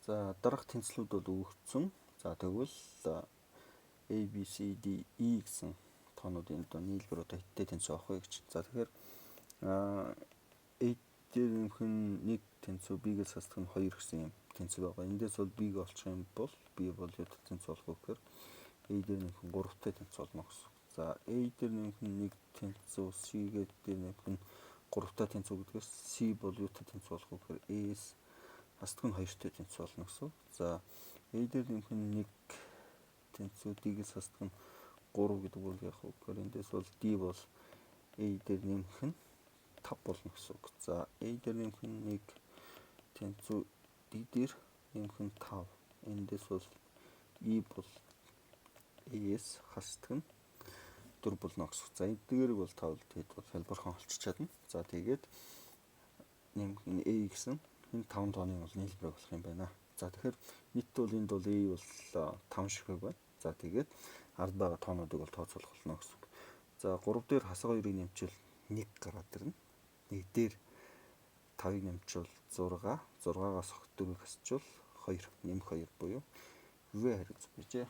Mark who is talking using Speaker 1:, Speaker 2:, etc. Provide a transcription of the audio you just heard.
Speaker 1: За дараах тэнцлүүд бол өгөгдсөн. За тэгвэл A, B, C, D, E гэсэн тоонуудын одоо нийлбэр одоо хэдтэй тэнцүү авах вэ гэж. За тэгэхээр A дээр нэмэх нь 1 тэнцүү, B-гээс хасдах нь 2 гэсэн юм тэнцүү байгаа. Эндээс бол B-г олчих юм бол B бол юу тэнцүү болох вэ гэхээр A дээр нэмэх нь 3-тай тэнцүү болно гэсэн. За A дээр нэмэх нь 1 тэнцүү, C дээр нэмэх нь 3-тай тэнцүү гэдгээс C бол юутай тэнцүү болох вэ гэхээр A-с хасдах нь 2-тай тэнцүү болно гэсэн. За A дээр нэмэх нь 1 тэнцүү, D-гээс хасдах нь 3 гэдэг бол яах вэ гэхээр эндээс бол D бол A дээр нэмэх нь 5 болно гэсэн үг. За A дээр нэмэх нь 1 тэнцүү, D дээр нэмэх нь 5. Эндээс бол E бол A-с хасдаг нь 4 болно гэсэн. За эдгээрийг бол тавал тэгэд бол хэлбэрхэн олчих чадна. За тэгээд нэмэх нь A гэсэн энэ 5 тооны бол нийлбэр болох юм байна. За тэгэхээр нийт бол энд бол A бол 5 ширхэг байна. За тэгээд ард байгаа тоонуудыг бол тооцоолох болно гэсэн. За 3 дээр хасаа 2-ыг нэмчвэл 1 гараад ирнэ. 1 дээр 5-ыг нэмчвэл 6, 6-аас 4-ыг хасчвал 2, нэмэх 2 буюу V хариуц bijээ.